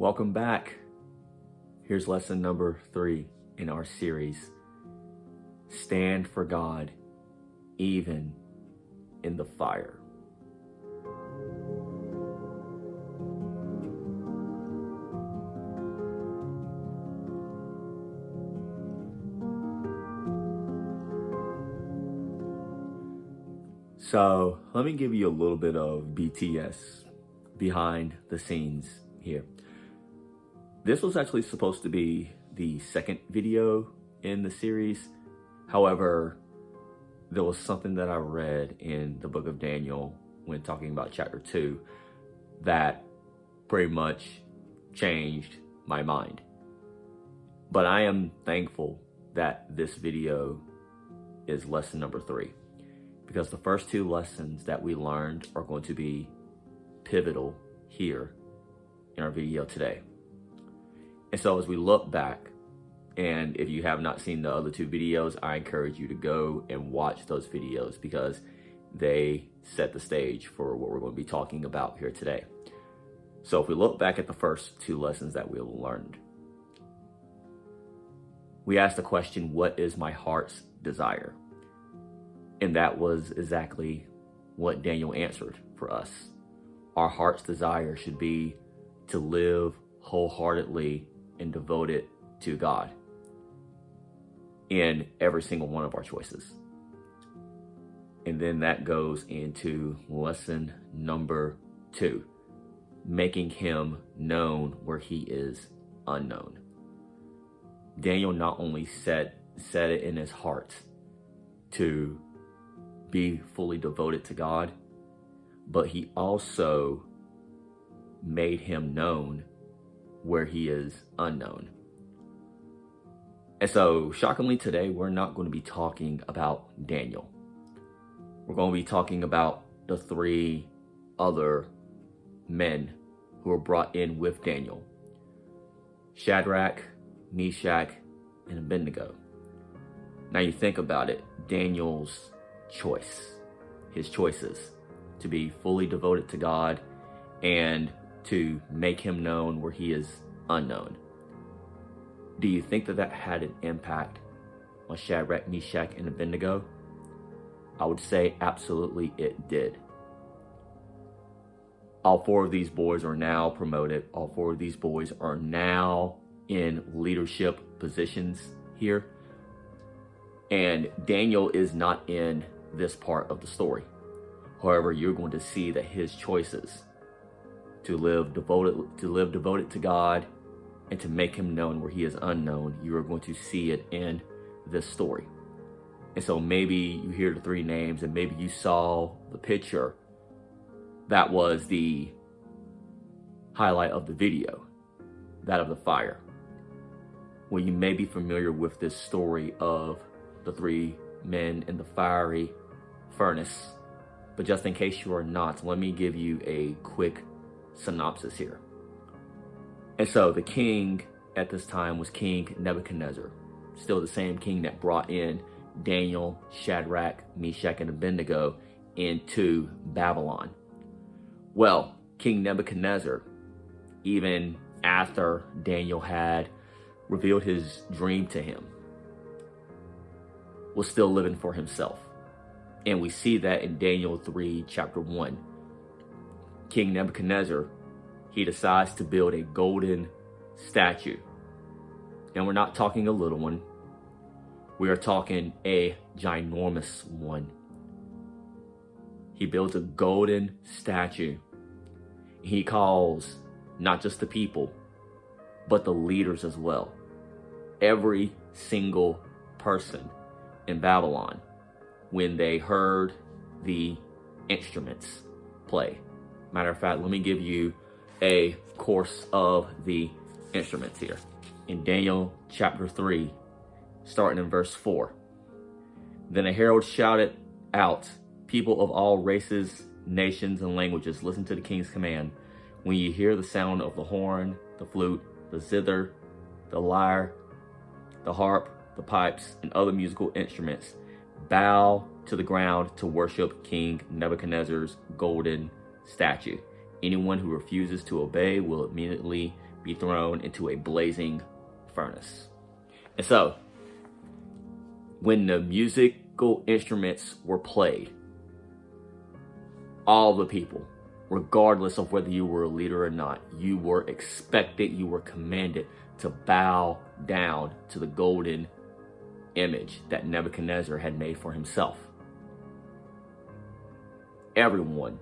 Welcome back. Here's lesson number 3 in our series. Stand for God, even in the fire. So let me give you a little bit of BTS, behind the scenes here. This was actually supposed to be the second video in the series. However, there was something that I read in the book of Daniel when talking about chapter 2 that pretty much changed my mind. But I am thankful that this video is lesson number 3, because the first 2 lessons that we learned are going to be pivotal here in our video today. And so as we look back, and if you have not seen the other 2 videos, I encourage you to go and watch those videos because they set the stage for what we're going to be talking about here today. So if we look back at the first 2 lessons that we learned, we asked the question, what is my heart's desire? And that was exactly what Daniel answered for us. Our heart's desire should be to live wholeheartedly and devoted to God in every single one of our choices. And then that goes into lesson number 2, making him known where he is unknown. Daniel not only set it in his heart to be fully devoted to God, but he also made him known where he is unknown. And so, shockingly today, we're not going to be talking about Daniel. We're going to be talking about the 3 other men who were brought in with Daniel: Shadrach, Meshach, and Abednego. Now you think about it, Daniel's his choices to be fully devoted to God and to make him known where he is unknown. Do you think that had an impact on Shadrach, Meshach, and Abednego? I would say absolutely it did. All 4 of these boys are now promoted. All 4 of these boys are now in leadership positions here. And Daniel is not in this part of the story. However, you're going to see that his choices to live devoted to God and to make him known where he is unknown, you are going to see it in this story. And so maybe you hear the 3 names and maybe you saw the picture that was the highlight of the video, that of the fire. Well, you may be familiar with this story of the 3 men in the fiery furnace, but just in case you are not, let me give you a quick synopsis here. And so the king at this time was King Nebuchadnezzar, still the same king that brought in Daniel, Shadrach, Meshach, and Abednego into Babylon. Well, King Nebuchadnezzar, even after Daniel had revealed his dream to him, was still living for himself. And we see that in Daniel 3, chapter 1. King Nebuchadnezzar, he decides to build a golden statue. And we're not talking a little one. We are talking a ginormous one. He builds a golden statue. He calls not just the people, but the leaders as well. Every single person in Babylon, when they heard the instruments play. Matter of fact, let me give you a course of the instruments here. In Daniel chapter 3, starting in verse 4. Then a herald shouted out, "People of all races, nations, and languages, listen to the king's command. When you hear the sound of the horn, the flute, the zither, the lyre, the harp, the pipes, and other musical instruments, bow to the ground to worship King Nebuchadnezzar's golden statue. Anyone who refuses to obey will immediately be thrown into a blazing furnace. And so, when the musical instruments were played, all the people, regardless of whether you were a leader or not, you were expected, you were commanded to bow down to the golden image that Nebuchadnezzar had made for himself. Everyone,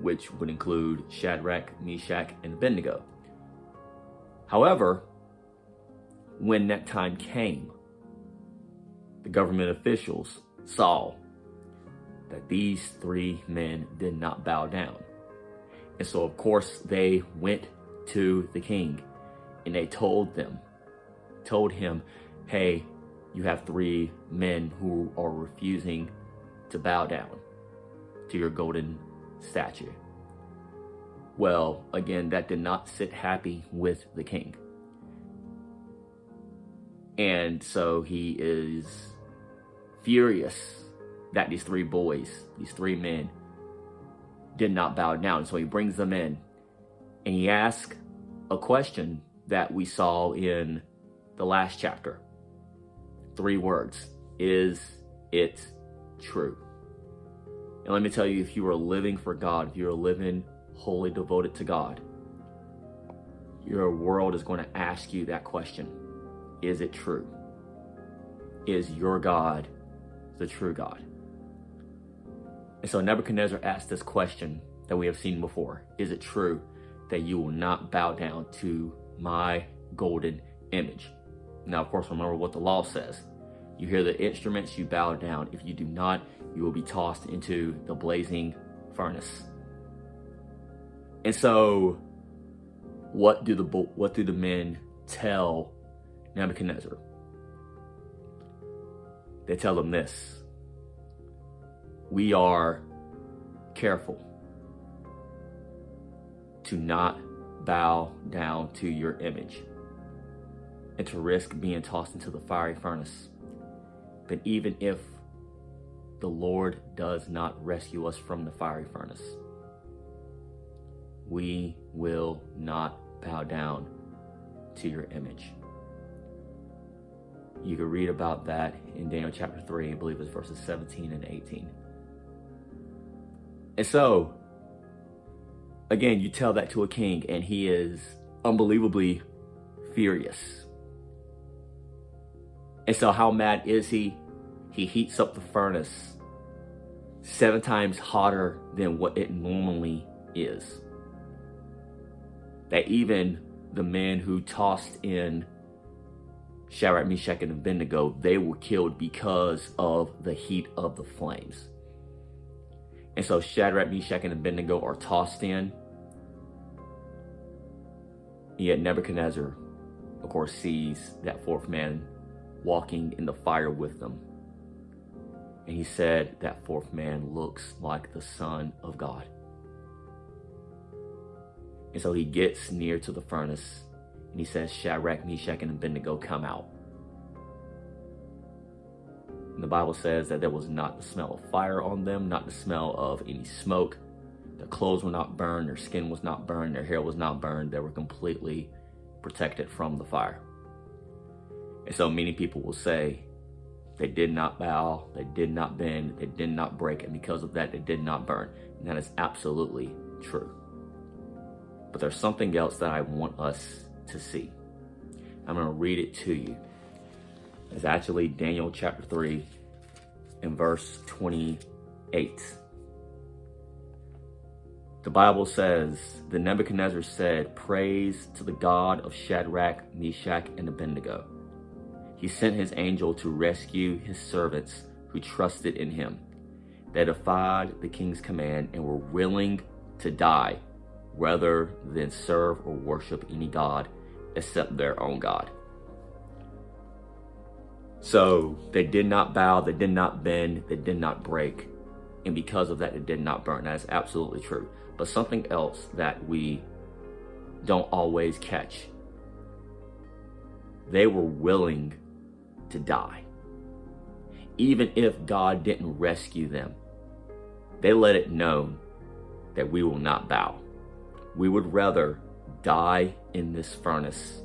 which would include Shadrach, Meshach, and Abednego. However, when that time came, the government officials saw that these three men did not bow down. And so, of course, they went to the king and they told him, hey, you have three men who are refusing to bow down to your golden statue. Well, again, that did not sit happy with the king. And so he is furious that these three boys, these three men, did not bow down. So he brings them in and he asks a question that we saw in the last chapter. 3 words. Is it true? And let me tell you, if you are living for God, if you are living wholly devoted to God, your world is going to ask you that question. Is it true? Is your God the true God? And so Nebuchadnezzar asked this question that we have seen before. Is it true that you will not bow down to my golden image? Now, of course, remember what the law says. You hear the instruments, you bow down. If you do not, you will be tossed into the blazing furnace. And so, what do the men tell Nebuchadnezzar? They tell him this: we are careful to not bow down to your image and to risk being tossed into the fiery furnace. But even if the Lord does not rescue us from the fiery furnace, we will not bow down to your image. You can read about that in Daniel chapter 3, I believe it's verses 17 and 18. And so, again, you tell that to a king and he is unbelievably furious. And so how mad is he? He heats up the furnace 7 times hotter than what it normally is. That even the men who tossed in Shadrach, Meshach, and Abednego, they were killed because of the heat of the flames. And so Shadrach, Meshach, and Abednego are tossed in. Yet Nebuchadnezzar, of course, sees that 4th man walking in the fire with them. And he said that 4th man looks like the Son of God. And so he gets near to the furnace and he says, Shadrach, Meshach, and Abednego, come out. And the Bible says that there was not the smell of fire on them, not the smell of any smoke. Their clothes were not burned, their skin was not burned, their hair was not burned. They were completely protected from the fire. And so many people will say they did not bow, they did not bend, they did not break, and because of that, they did not burn. And that is absolutely true. But there's something else that I want us to see. I'm going to read it to you. It's actually Daniel chapter 3 and verse 28. The Bible says, "Then Nebuchadnezzar said, Praise to the God of Shadrach, Meshach, and Abednego. He sent his angel to rescue his servants who trusted in him. They defied the king's command and were willing to die rather than serve or worship any god except their own God." So they did not bow, they did not bend, they did not break. And because of that, they did not burn. That is absolutely true. But something else that we don't always catch: they were willing to die. Even if God didn't rescue them, they let it known that we will not bow. We would rather die in this furnace.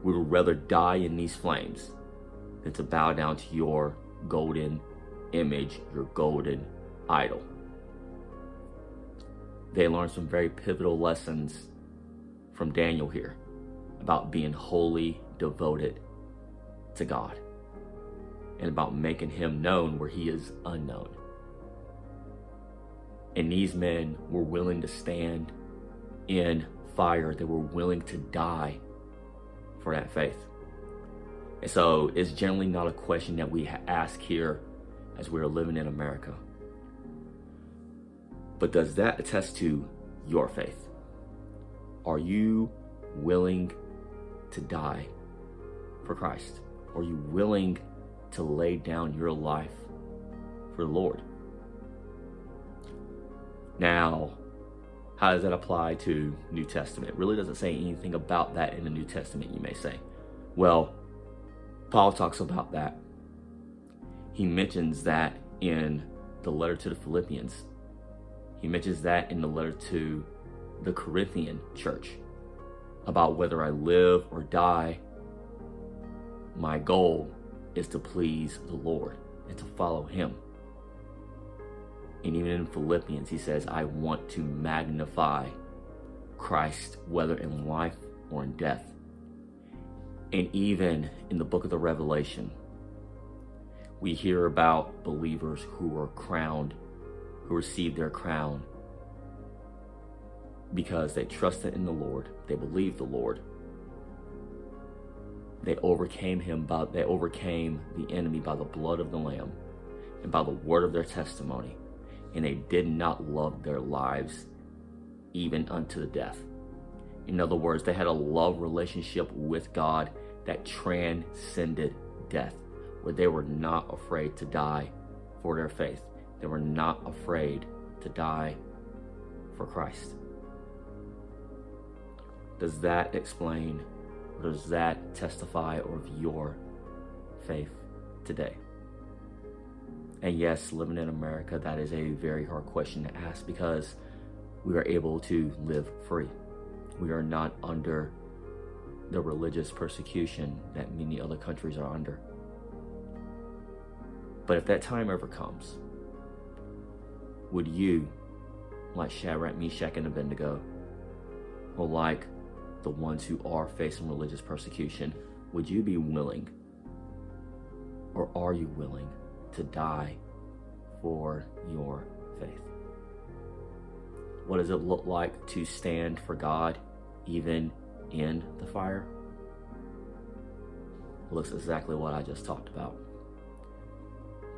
We would rather die in these flames than to bow down to your golden image, your golden idol. They learned some very pivotal lessons from Daniel here about being wholly devoted to God and about making him known where he is unknown. And these men were willing to stand in fire. They were willing to die for that faith. And so it's generally not a question that we ask here as we're living in America. But does that attest to your faith? Are you willing to die for Christ? Are you willing to lay down your life for the Lord? Now, how does that apply to New Testament? It really doesn't say anything about that in the New Testament, you may say. Well, Paul talks about that. He mentions that in the letter to the Philippians. He mentions that in the letter to the Corinthian church about whether I live or die, my goal is to please the Lord and to follow him. And even in Philippians, he says, I want to magnify Christ, whether in life or in death. And even in the book of the Revelation, we hear about believers who are crowned, who received their crown because they trusted in the Lord, they believed the Lord. They overcame the enemy by the blood of the Lamb and by the word of their testimony. And they did not love their lives even unto the death. In other words, they had a love relationship with God that transcended death, where they were not afraid to die for their faith. They were not afraid to die for Christ. Does that explain, or does that testify of your faith today? And yes, living in America, that is a very hard question to ask because we are able to live free. We are not under the religious persecution that many other countries are under. But if that time ever comes, would you, like Shadrach, Meshach, and Abednego, or like the ones who are facing religious persecution, would you be willing, or are you willing, to die for your faith? What does it look like to stand for God even in the fire? It looks exactly what I just talked about.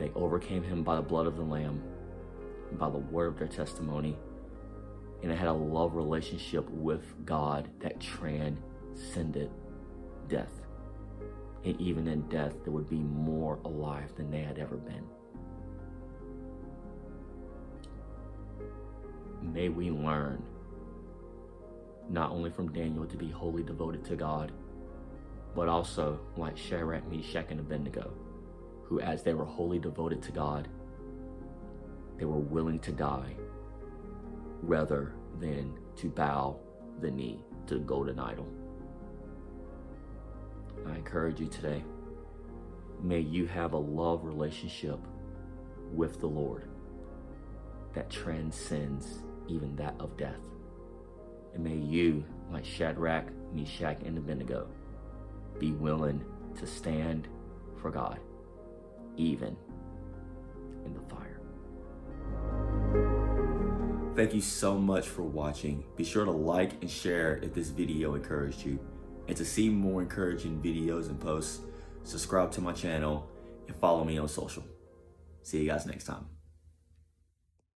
They overcame him by the blood of the Lamb, and by the word of their testimony, and they had a love relationship with God that transcended death. And even in death, they would be more alive than they had ever been. May we learn, not only from Daniel, to be wholly devoted to God, but also like Shadrach, Meshach, and Abednego, who as they were wholly devoted to God, they were willing to die rather than to bow the knee to the golden idol. I encourage you today, may you have a love relationship with the Lord that transcends even that of death. And may you, like Shadrach, Meshach, and Abednego, be willing to stand for God, even in the fire. Thank you so much for watching. Be sure to like and share if this video encouraged you. And to see more encouraging videos and posts, subscribe to my channel and follow me on social. See you guys next time.